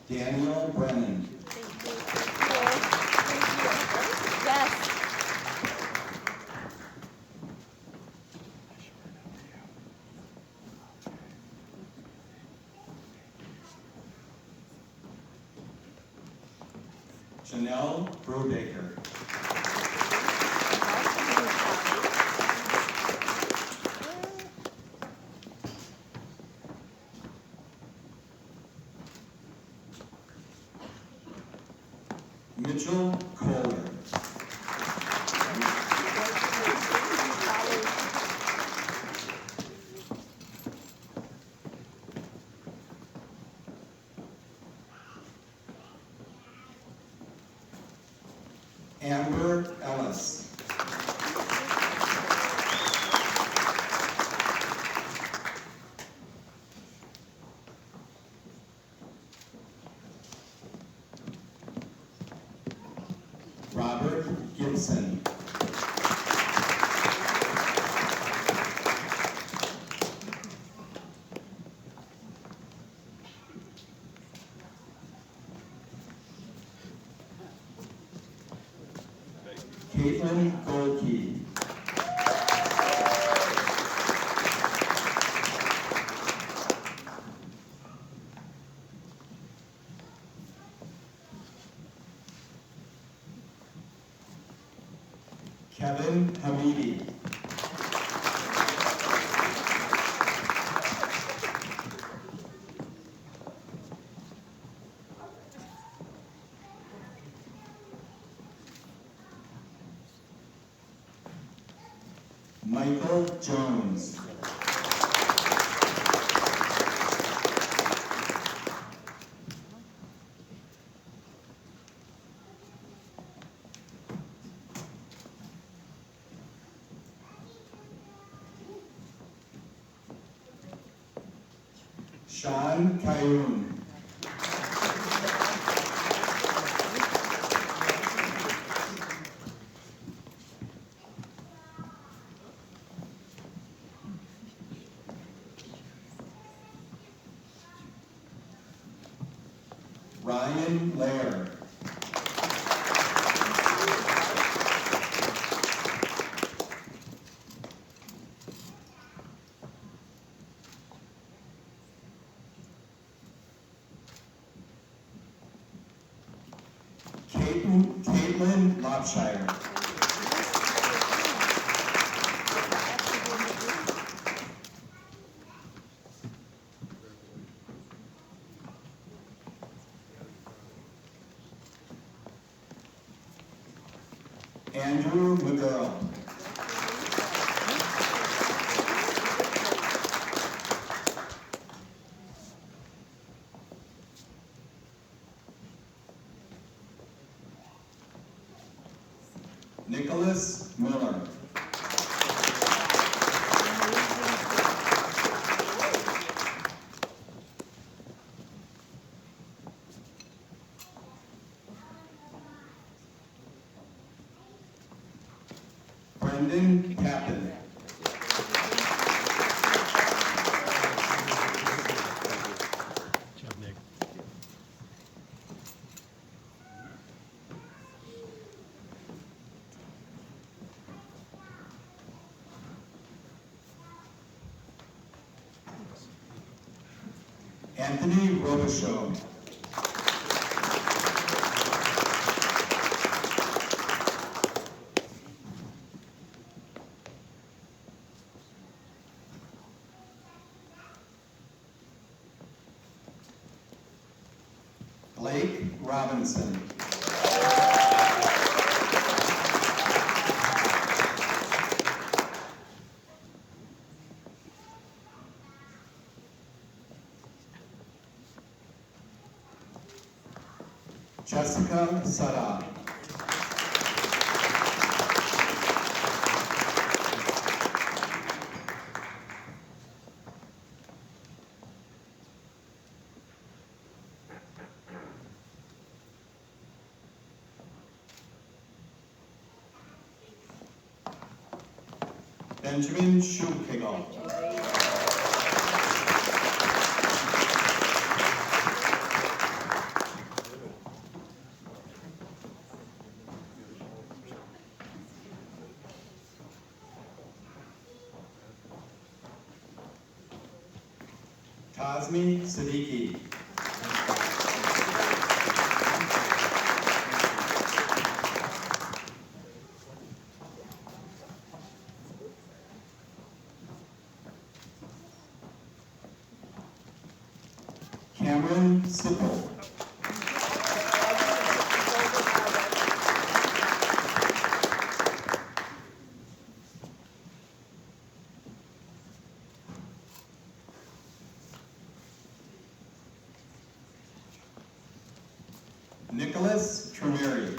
Daniel Brennan. Yes. Janelle Brodaker. Mitchell Kohler. Amber Ellis. Robert Gibson. Caitlin Goldkey. Kevin Hamidi. Michael Jones. Sean Kayun. Ryan Lair. Caitlin Lopshire. Andrew McGurl. Nicholas Miller. Brendan Tappan. Anthony Robichaud. Blake Robinson. Jessica Sada. Benjamin Schukigel. Kazmi Siddiqui. Cameron Sipple. Nicholas Tremeri.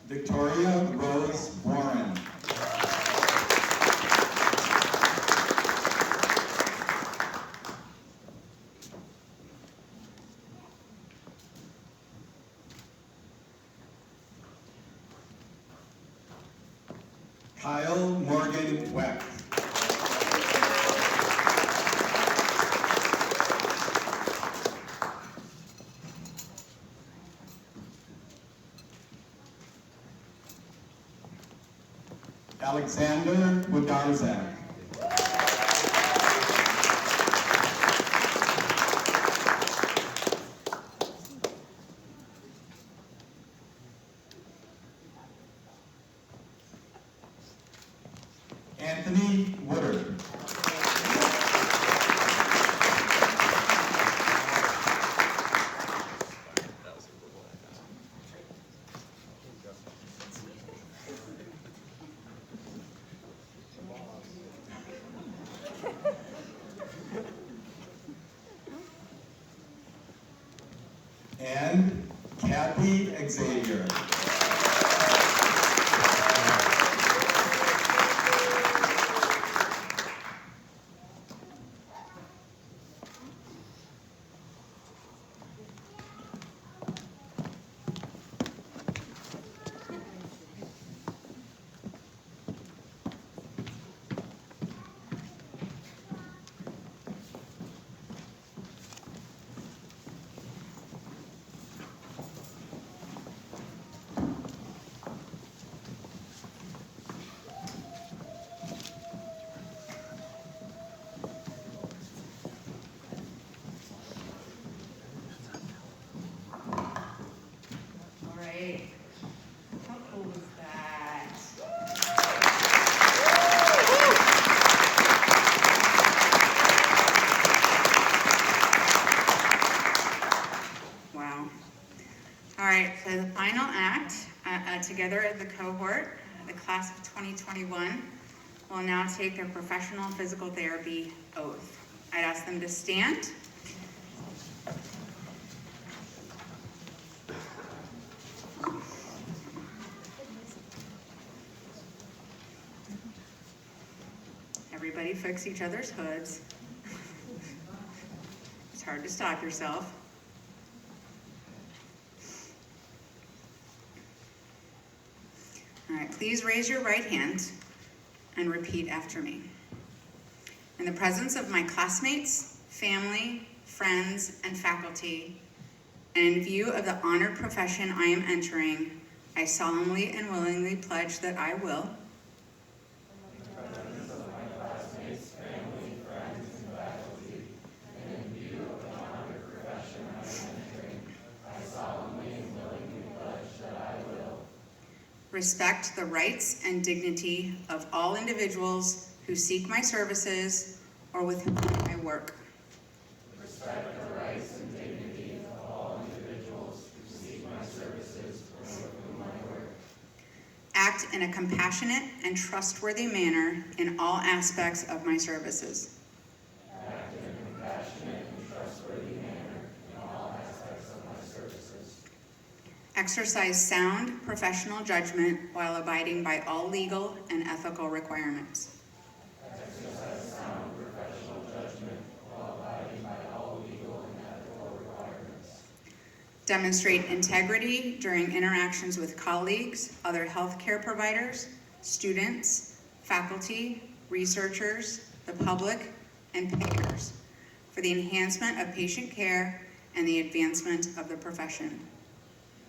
Victoria Rose Warren. Kyle Morgan Weck. Alexander Wodarzak. Anthony Woodard. And Kathy Xavier. All right. How cool was that? Wow. All right, so the final act, together as the cohort, the class of 2021, will now take their professional physical therapy oath. I'd ask them to stand. Everybody fix each other's hoods. It's hard to stop yourself. All right, please raise your right hand and repeat after me. In the presence of my classmates, family, friends, and faculty, and in view of the honored profession I am entering, I solemnly and willingly pledge that I will respect the rights and dignity of all individuals who seek my services or with whom I work. Respect the rights and dignity of all individuals who seek my services or with whom I work. Act in a compassionate and trustworthy manner in all aspects of my services. Act in a compassionate and trustworthy manner in all aspects of my services. Exercise sound professional judgment while abiding by all legal and ethical requirements. Exercise sound professional judgment while abiding by all legal and ethical requirements. Demonstrate integrity during interactions with colleagues, other healthcare providers, students, faculty, researchers, the public, and payers for the enhancement of patient care and the advancement of the profession.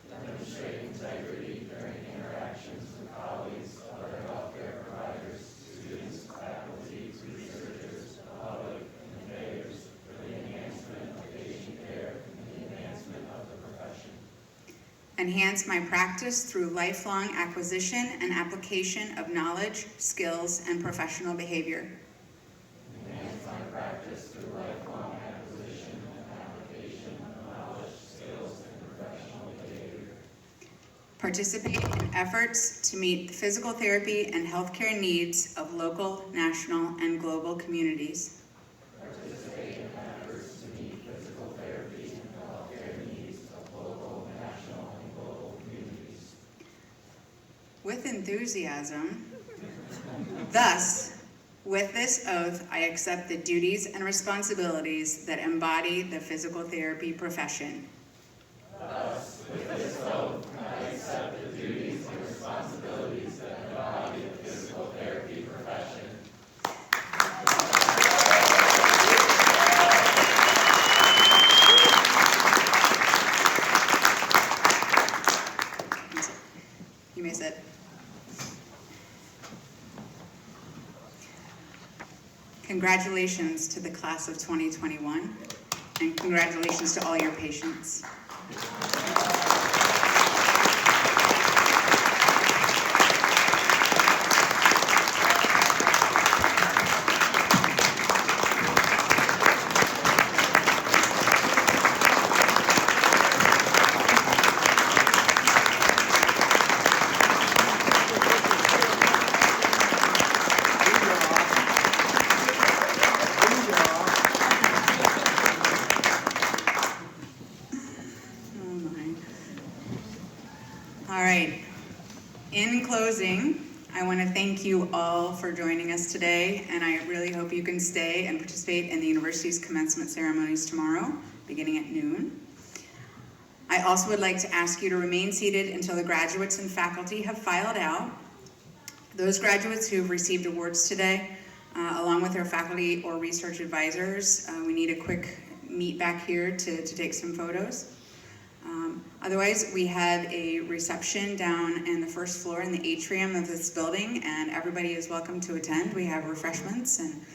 Demonstrate integrity during interactions with colleagues, other healthcare providers, students, faculty, researchers, the public, and payers for the enhancement of patient care and the advancement of the profession. Enhance my practice through lifelong acquisition and application of knowledge, skills, and professional behavior. Enhance my practice through lifelong acquisition and application of knowledge, skills, and professional behavior. Participate in efforts to meet the physical therapy and healthcare needs of local, national, and global communities. Participate in efforts to meet physical therapy and healthcare needs of local, national, and global communities. With enthusiasm. Thus, with this oath, I accept the duties and responsibilities that embody the physical therapy profession. Thus, with this oath, I accept the duties and responsibilities that embody the physical may sit. Congratulations to the class of 2021, and congratulations to all your patients. All right. In closing, I want to thank you all for joining us today, and I really hope you can stay and participate in the university's commencement ceremonies tomorrow, beginning at noon. I also would like to ask you to remain seated until the graduates and faculty have filed out. Those graduates who have received awards today, along with their faculty or research advisors, we need a quick meet back here to take some photos. Otherwise, we have a reception down in the first floor in the atrium of this building, and everybody is welcome to attend. We have refreshments and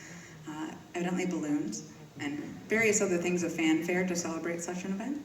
evidently balloons and various other things of fanfare to celebrate such an event.